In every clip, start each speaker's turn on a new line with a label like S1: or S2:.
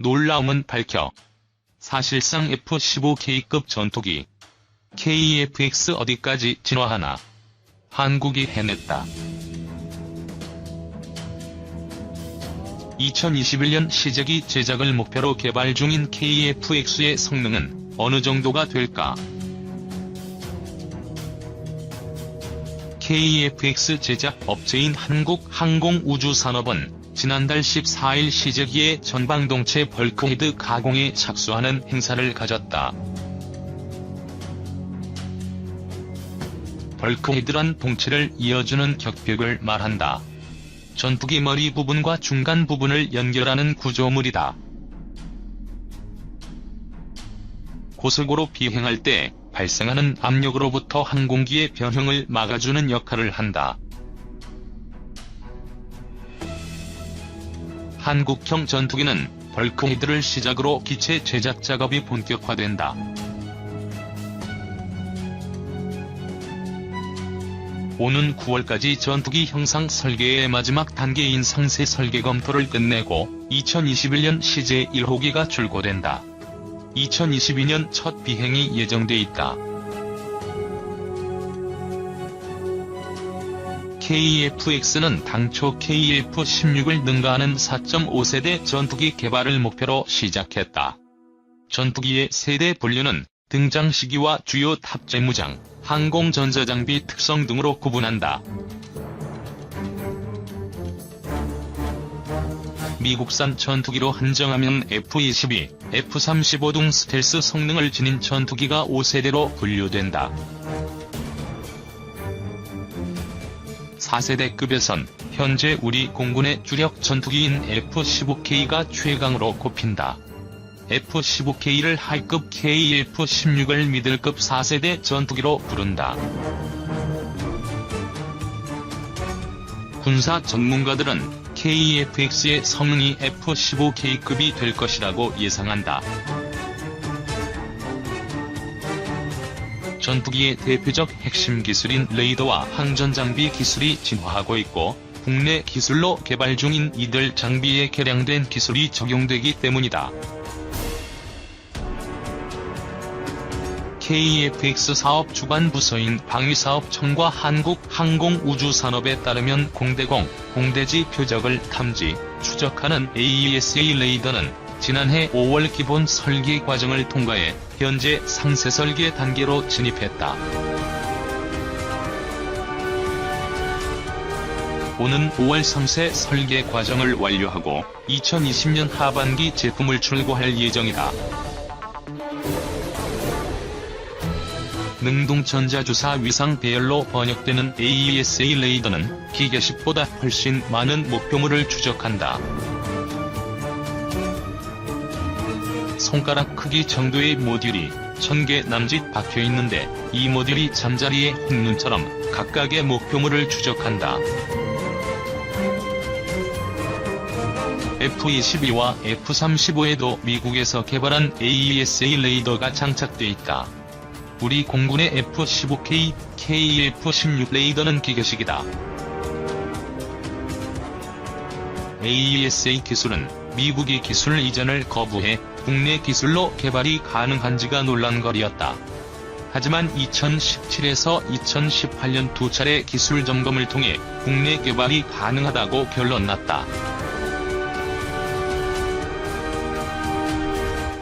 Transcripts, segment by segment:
S1: 놀라움은 밝혀. 사실상 F-15K급 전투기 KF-X 어디까지 진화하나. 한국이 해냈다. 2021년 시제기 제작을 목표로 개발 중인 KF-X의 성능은 어느 정도가 될까? KF-X 제작 업체인 한국항공우주산업은 지난달 14일 시제기의 전방동체 벌크헤드 가공에 착수하는 행사를 가졌다. 벌크헤드란 동체를 이어주는 격벽을 말한다. 전투기 머리 부분과 중간 부분을 연결하는 구조물이다. 고속으로 비행할 때 발생하는 압력으로부터 항공기의 변형을 막아주는 역할을 한다. 한국형 전투기는 벌크헤드를 시작으로 기체 제작 작업이 본격화된다. 오는 9월까지 전투기 형상 설계의 마지막 단계인 상세 설계 검토를 끝내고 2021년 시제 1호기가 출고된다. 2022년 첫 비행이 예정돼 있다. KF-X는 당초 KF-16을 능가하는 4.5세대 전투기 개발을 목표로 시작했다. 전투기의 세대 분류는 등장 시기와 주요 탑재 무장, 항공 전자장비 특성 등으로 구분한다. 미국산 전투기로 한정하면 F-22, F-35 등 스텔스 성능을 지닌 전투기가 5세대로 분류된다. 4세대급에선 현재 우리 공군의 주력 전투기인 F-15K가 최강으로 꼽힌다. F-15K를 하이급 KF-16을 미들급 4세대 전투기로 부른다. 군사 전문가들은 KF-X의 성능이 F-15K급이 될 것이라고 예상한다. 전투기의 대표적 핵심 기술인 레이더와 항전장비 기술이 진화하고 있고 국내 기술로 개발 중인 이들 장비에 개량된 기술이 적용되기 때문이다. KF-X 사업 주관 부서인 방위사업청과 한국항공우주산업에 따르면 공대공, 공대지 표적을 탐지, 추적하는 AESA 레이더는 지난해 5월 기본 설계 과정을 통과해 현재 상세 설계 단계로 진입했다. 오는 5월 상세 설계 과정을 완료하고 2020년 하반기 제품을 출고할 예정이다. 능동전자주사 위상 배열로 번역되는 AESA 레이더는 기계식보다 훨씬 많은 목표물을 추적한다. 손가락 크기 정도의 모듈이 1000개 남짓 박혀있는데 이 모듈이 잠자리의 흰눈처럼 각각의 목표물을 추적한다. F-22와 F-35에도 미국에서 개발한 AESA 레이더가 장착돼 있다. 우리 공군의 F-15K, KF-16 레이더는 기계식이다. AESA 기술은 미국이 기술 이전을 거부해 국내 기술로 개발이 가능한지가 논란거리였다. 하지만 2017에서 2018년 두 차례 기술 점검을 통해 국내 개발이 가능하다고 결론났다.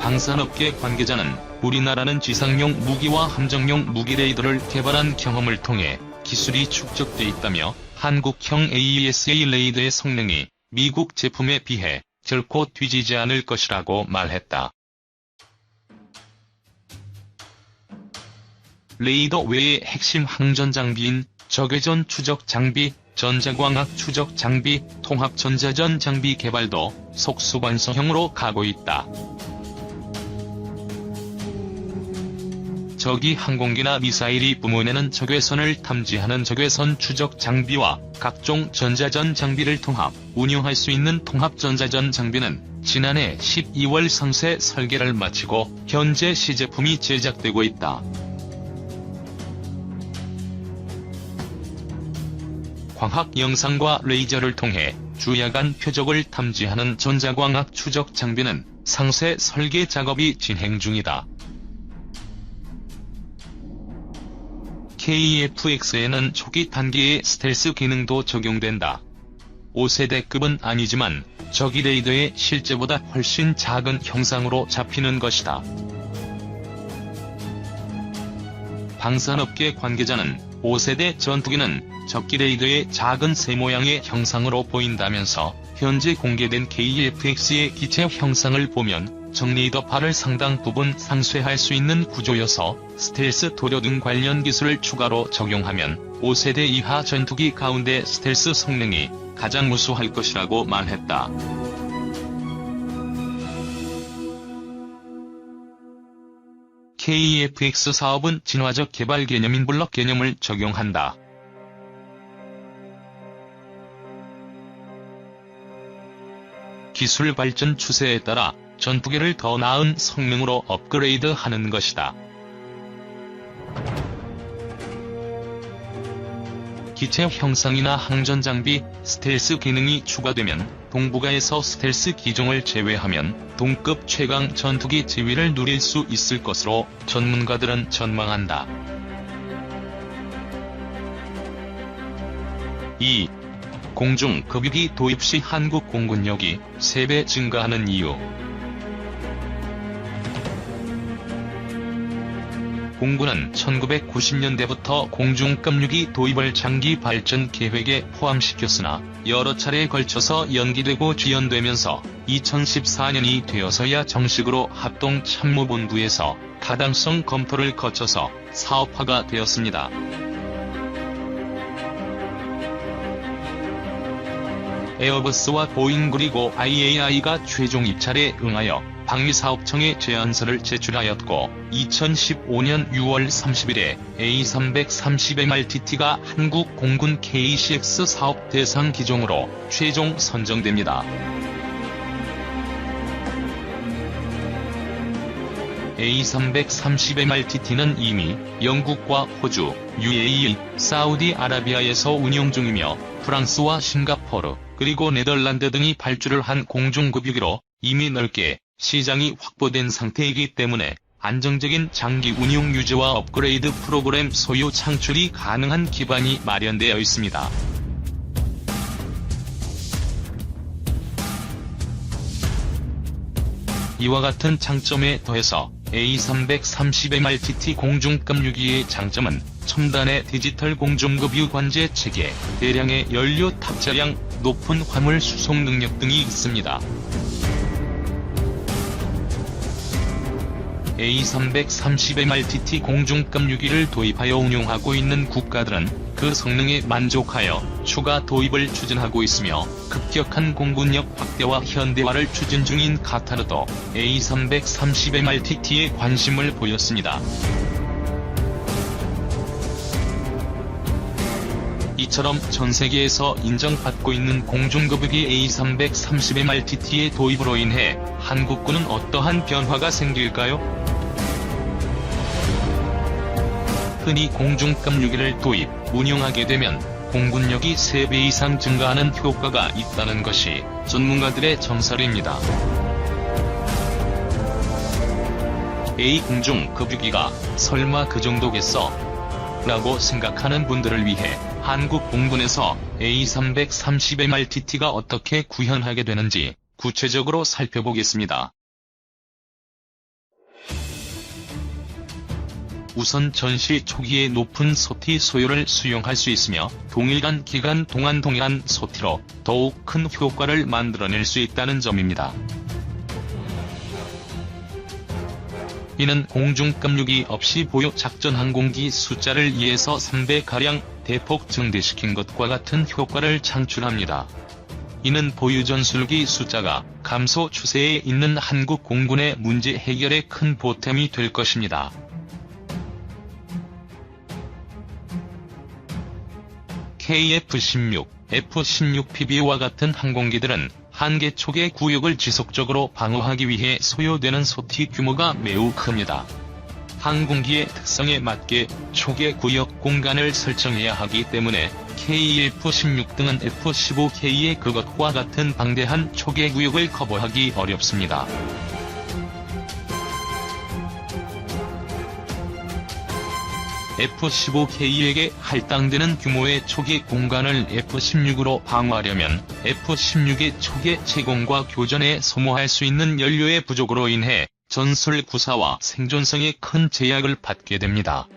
S1: 방산업계 관계자는 우리나라는 지상용 무기와 함정용 무기 레이더를 개발한 경험을 통해 기술이 축적돼 있다며 한국형 AESA 레이더의 성능이 미국 제품에 비해 결코 뒤지지 않을 것이라고 말했다. 레이더 외의 핵심 항전 장비인 적외선 추적 장비, 전자광학 추적 장비, 통합 전자전 장비 개발도 속수관성형으로 가고 있다. 적이 항공기나 미사일이 뿜어내는 적외선을 탐지하는 적외선 추적 장비와 각종 전자전 장비를 통합, 운용할 수 있는 통합 전자전 장비는 지난해 12월 상세 설계를 마치고 현재 시제품이 제작되고 있다. 광학 영상과 레이저를 통해 주야간 표적을 탐지하는 전자광학 추적 장비는 상세 설계 작업이 진행 중이다. KF-X에는 초기 단계의 스텔스 기능도 적용된다. 5세대급은 아니지만 적이 레이더의 실제보다 훨씬 작은 형상으로 잡히는 것이다. 방산업계 관계자는 5세대 전투기는 적기 레이더의 작은 새 모양의 형상으로 보인다면서 현재 공개된 KF-X의 기체 형상을 보면 적 레이더파를 상당 부분 상쇄할 수 있는 구조여서 스텔스 도료 등 관련 기술을 추가로 적용하면 5세대 이하 전투기 가운데 스텔스 성능이 가장 우수할 것이라고 말했다. KF-X 사업은 진화적 개발 개념인 블럭 개념을 적용한다. 기술 발전 추세에 따라 전투기를 더 나은 성능으로 업그레이드하는 것이다. 기체 형상이나 항전 장비, 스텔스 기능이 추가되면 동북아에서 스텔스 기종을 제외하면 동급 최강 전투기 지위를 누릴 수 있을 것으로 전문가들은 전망한다. 2. 공중급유기 도입 시 한국 공군력이 3배 증가하는 이유. 공군은 1990년대부터 공중급유기 도입을 장기 발전 계획에 포함시켰으나 여러 차례에 걸쳐서 연기되고 지연되면서 2014년이 되어서야 정식으로 합동참모본부에서 타당성 검토를 거쳐서 사업화가 되었습니다. 에어버스와 보잉 그리고 IAI가 최종 입찰에 응하여 방위사업청에 제안서를 제출하였고 2015년 6월 30일에 A330MRTT가 한국 공군 KCX 사업 대상 기종으로 최종 선정됩니다. A330MRTT는 이미 영국과 호주, UAE, 사우디아라비아에서 운용 중이며 프랑스와 싱가포르, 그리고 네덜란드 등이 발주를 한 공중급유기로 이미 넓게 시장이 확보된 상태이기 때문에 안정적인 장기 운용 유지와 업그레이드 프로그램 소유 창출이 가능한 기반이 마련되어 있습니다. 이와 같은 장점에 더해서 A330MRTT 공중급유기의 장점은 첨단의 디지털 공중급유 관제 체계, 대량의 연료 탑재량, 높은 화물 수송 능력 등이 있습니다. A330MRTT 공중급유기를 도입하여 운용하고 있는 국가들은 그 성능에 만족하여 추가 도입을 추진하고 있으며 급격한 공군력 확대와 현대화를 추진 중인 카타르도 A330MRTT에 관심을 보였습니다. 이처럼 전세계에서 인정받고 있는 공중급유기 A330MRTT의 도입으로 인해 한국군은 어떠한 변화가 생길까요? 흔히 공중급유기를 도입, 운용하게 되면 공군력이 3배 이상 증가하는 효과가 있다는 것이 전문가들의 정설입니다. A 공중급유기가 설마 그 정도겠어? 라고 생각하는 분들을 위해 한국 공군에서 A330MRTT가 어떻게 구현하게 되는지 구체적으로 살펴보겠습니다. 우선 전시 초기에 높은 소티 소요를 수용할 수 있으며 동일한 기간 동안 동일한 소티로 더욱 큰 효과를 만들어낼 수 있다는 점입니다. 이는 공중급유기 없이 보유 작전 항공기 숫자를 2에서 3배가량 대폭 증대시킨 것과 같은 효과를 창출합니다. 이는 보유 전술기 숫자가 감소 추세에 있는 한국 공군의 문제 해결에 큰 보탬이 될 것입니다. KF-16, F-16PB와 같은 항공기들은 한계 초계 구역을 지속적으로 방어하기 위해 소요되는 소티 규모가 매우 큽니다. 항공기의 특성에 맞게 초계 구역 공간을 설정해야 하기 때문에 KF-16 등은 F-15K의 그것과 같은 방대한 초계 구역을 커버하기 어렵습니다. F-15K에게 할당되는 규모의 초계 공간을 F-16으로 방어하려면 F-16의 초계 제공과 교전에 소모할 수 있는 연료의 부족으로 인해 전술 구사와 생존성에 큰 제약을 받게 됩니다.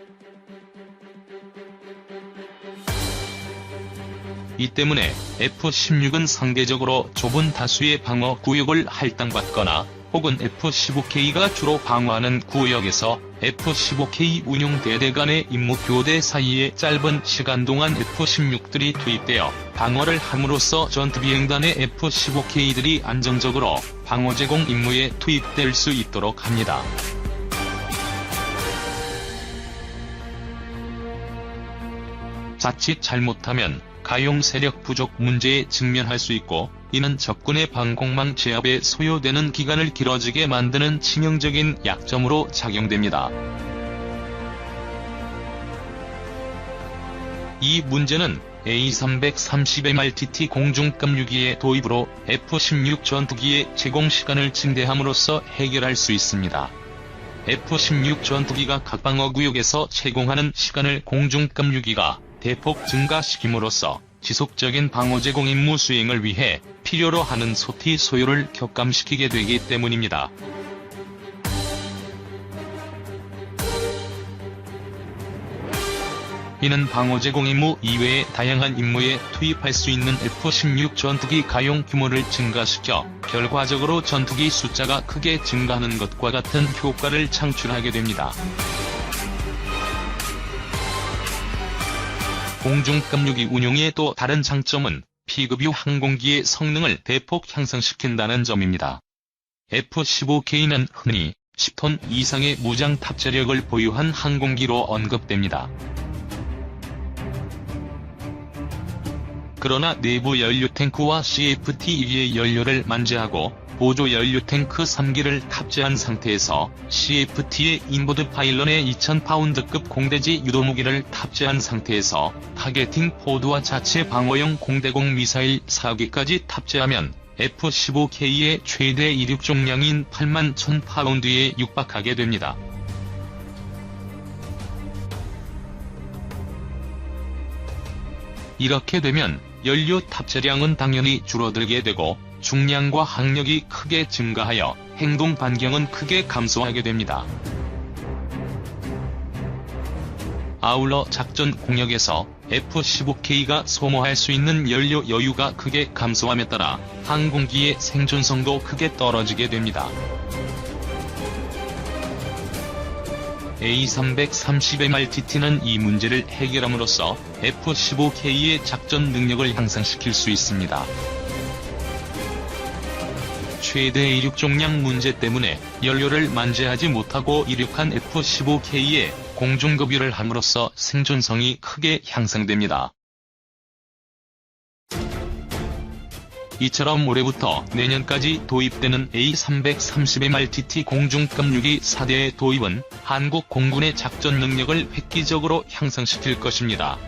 S1: 이 때문에 F-16은 상대적으로 좁은 다수의 방어 구역을 할당받거나 혹은 F-15K가 주로 방어하는 구역에서 F-15K 운용대대 간의 임무 교대 사이에 짧은 시간 동안 F-16들이 투입되어 방어를 함으로써 전투비행단의 F-15K들이 안정적으로 방어 제공 임무에 투입될 수 있도록 합니다. 자칫 잘못하면 가용 세력 부족 문제에 직면할 수 있고, 이는 적군의 방공망 제압에 소요되는 기간을 길어지게 만드는 치명적인 약점으로 작용됩니다. 이 문제는 A330MRTT 공중급유기의 도입으로 F-16 전투기의 제공 시간을 증대함으로써 해결할 수 있습니다. F-16 전투기가 각 방어구역에서 제공하는 시간을 공중급유기가 대폭 증가시킴으로써 지속적인 방어 제공 임무 수행을 위해 필요로 하는 소티 소요를 격감시키게 되기 때문입니다. 이는 방어 제공 임무 이외의 다양한 임무에 투입할 수 있는 F-16 전투기 가용 규모를 증가시켜 결과적으로 전투기 숫자가 크게 증가하는 것과 같은 효과를 창출하게 됩니다. 공중급유기 운용의 또 다른 장점은 P급유 항공기의 성능을 대폭 향상시킨다는 점입니다. F-15K는 흔히 10톤 이상의 무장 탑재력을 보유한 항공기로 언급됩니다. 그러나 내부 연료 탱크와 CFT-2의 연료를 만재하고 보조 연료 탱크 3기를 탑재한 상태에서 CFT의 인보드 파일런에 2000파운드급 공대지 유도무기를 탑재한 상태에서 타겟팅 포드와 자체 방어용 공대공 미사일 4기까지 탑재하면 F-15K의 최대 이륙重量인 81,000파운드에 육박하게 됩니다. 이렇게 되면 연료 탑재량은 당연히 줄어들게 되고 중량과 항력이 크게 증가하여 행동 반경은 크게 감소하게 됩니다. 아울러 작전 공역에서 F-15K가 소모할 수 있는 연료 여유가 크게 감소함에 따라 항공기의 생존성도 크게 떨어지게 됩니다. A330MRTT는 이 문제를 해결함으로써 F-15K의 작전 능력을 향상시킬 수 있습니다. 최대 이륙重량 문제 때문에 연료를 만재하지 못하고 이륙한 F-15K에 공중급유를 함으로써 생존성이 크게 향상됩니다. 이처럼 올해부터 내년까지 도입되는 A330MRTT 공중급유기 4대의 도입은 한국 공군의 작전 능력을 획기적으로 향상시킬 것입니다.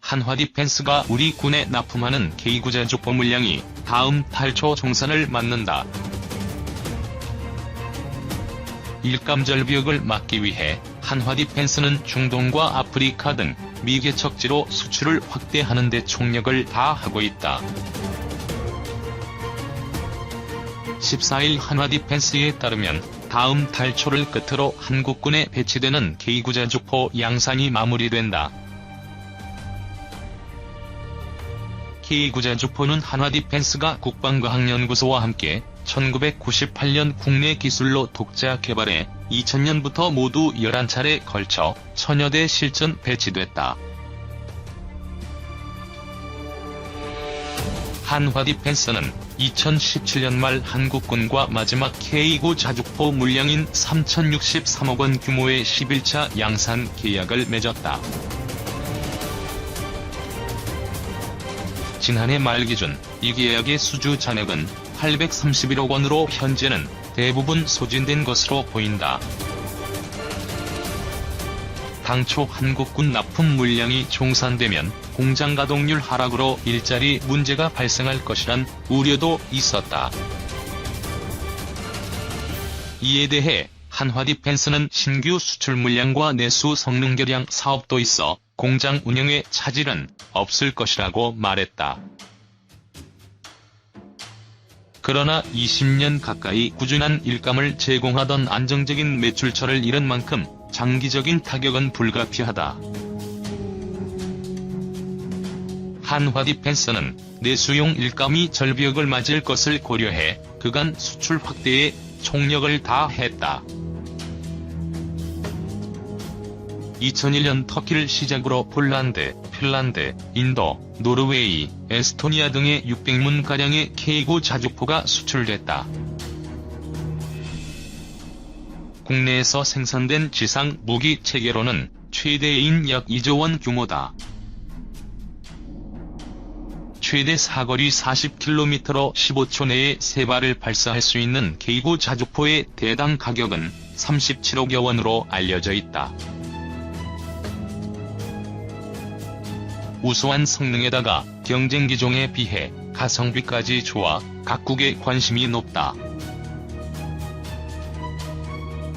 S1: 한화디펜스가 우리 군에 납품하는 K구자 족보 물량이 다음 달 초 종산을 맞는다. 일감절비역을 막기 위해 한화디펜스는 중동과 아프리카 등 미개척지로 수출을 확대하는 데 총력을 다하고 있다. 14일 한화디펜스에 따르면 다음 달 초를 끝으로 한국군에 배치되는 K구자 족보 양산이 마무리된다. K구자 족보는 한화디펜스가 국방과학연구소와 함께 1998년 국내 기술로 독자 개발해 2000년부터 모두 11차례 걸쳐 1000여 대 실전 배치됐다. 한화디펜스는 2017년 말 한국군과 마지막 K구자 족보 물량인 3063억 원 규모의 11차 양산 계약을 맺었다. 지난해 말 기준 이 계약의 수주 잔액은 831억 원으로 현재는 대부분 소진된 것으로 보인다. 당초 한국군 납품 물량이 종산되면 공장 가동률 하락으로 일자리 문제가 발생할 것이란 우려도 있었다. 이에 대해 한화디펜스는 신규 수출 물량과 내수 성능 개량 사업도 있어 공장 운영에 차질은 없을 것이라고 말했다. 그러나 20년 가까이 꾸준한 일감을 제공하던 안정적인 매출처를 잃은 만큼 장기적인 타격은 불가피하다. 한화디펜스는 내수용 일감이 절벽을 맞을 것을 고려해 그간 수출 확대에 총력을 다했다. 2001년 터키를 시작으로 폴란드, 핀란드, 인도, 노르웨이, 에스토니아 등에 600문가량의 K9 자주포가 수출됐다. 국내에서 생산된 지상 무기 체계로는 최대인 약 2조 원 규모다. 최대 사거리 40km로 15초 내에 3발을 발사할 수 있는 K9 자주포의 대당 가격은 37억여 원으로 알려져 있다. 우수한 성능에다가 경쟁 기종에 비해 가성비까지 좋아 각국의 관심이 높다.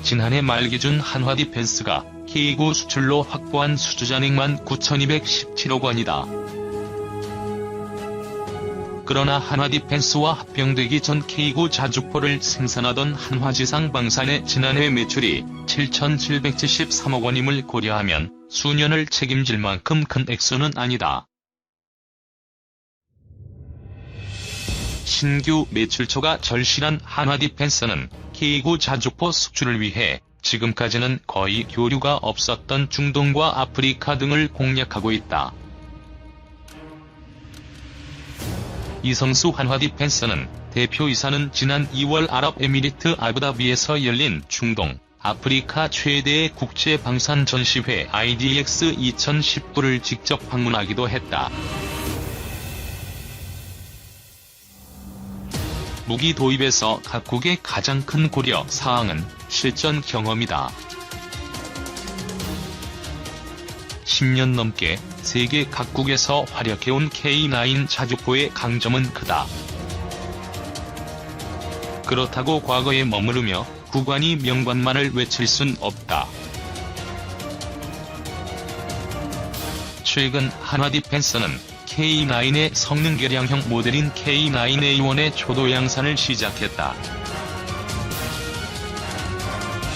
S1: 지난해 말 기준 한화디펜스가 K9 수출로 확보한 수주잔액만 9,217억 원이다. 그러나 한화디펜스와 합병되기 전 K9 자주포를 생산하던 한화지상방산의 지난해 매출이 7,773억 원임을 고려하면 수년을 책임질 만큼 큰 액수는 아니다. 신규 매출처가 절실한 한화디펜스는 K9 자주포 수출을 위해 지금까지는 거의 교류가 없었던 중동과 아프리카 등을 공략하고 있다. 이성수 한화디펜스는 대표이사는 지난 2월 아랍에미리트 아부다비에서 열린 중동, 아프리카 최대의 국제 방산 전시회 IDX 2019를 직접 방문하기도 했다. 무기 도입에서 각국의 가장 큰 고려 사항은 실전 경험이다. 10년 넘게 세계 각국에서 활약해온 K9 자주포의 강점은 크다. 그렇다고 과거에 머무르며 구관이 명반만을 외칠 순 없다. 최근 한화디펜스는 K9의 성능 개량형 모델인 K9A1의 초도 양산을 시작했다.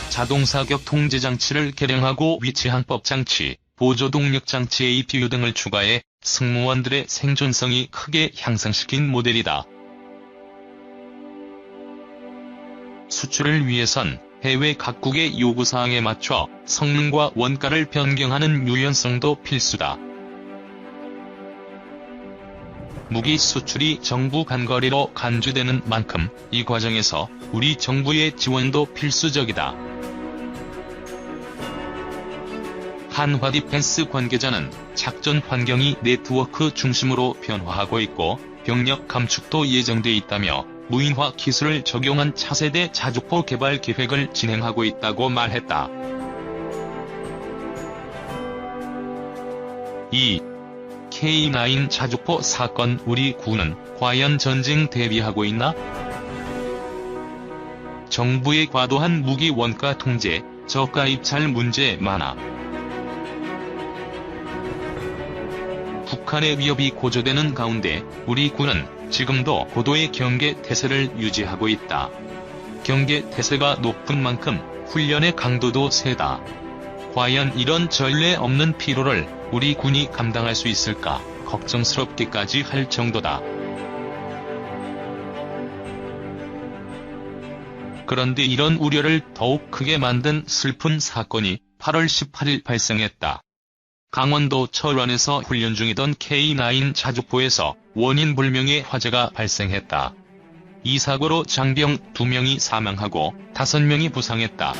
S1: 자동사격 통제장치를 개량하고 위치항법장치, 보조동력장치 APU 등을 추가해 승무원들의 생존성이 크게 향상시킨 모델이다. 수출을 위해선 해외 각국의 요구사항에 맞춰 성능과 원가를 변경하는 유연성도 필수다. 무기 수출이 정부 간거래로 간주되는 만큼 이 과정에서 우리 정부의 지원도 필수적이다. 한화디펜스 관계자는 작전 환경이 네트워크 중심으로 변화하고 있고 병력 감축도 예정돼 있다며 무인화 기술을 적용한 차세대 자주포 개발 계획을 진행하고 있다고 말했다. 이 K9 자주포 사건 우리 군은 과연 전쟁 대비하고 있나? 정부의 과도한 무기 원가 통제, 저가 입찰 문제 많아. 북한의 위협이 고조되는 가운데 우리 군은 지금도 고도의 경계 태세를 유지하고 있다. 경계 태세가 높은 만큼 훈련의 강도도 세다. 과연 이런 전례 없는 피로를 우리 군이 감당할 수 있을까 걱정스럽기까지 할 정도다. 그런데 이런 우려를 더욱 크게 만든 슬픈 사건이 8월 18일 발생했다. 강원도 철원에서 훈련 중이던 K9 자주포에서 원인 불명의 화재가 발생했다. 이 사고로 장병 2명이 사망하고 5명이 부상했다.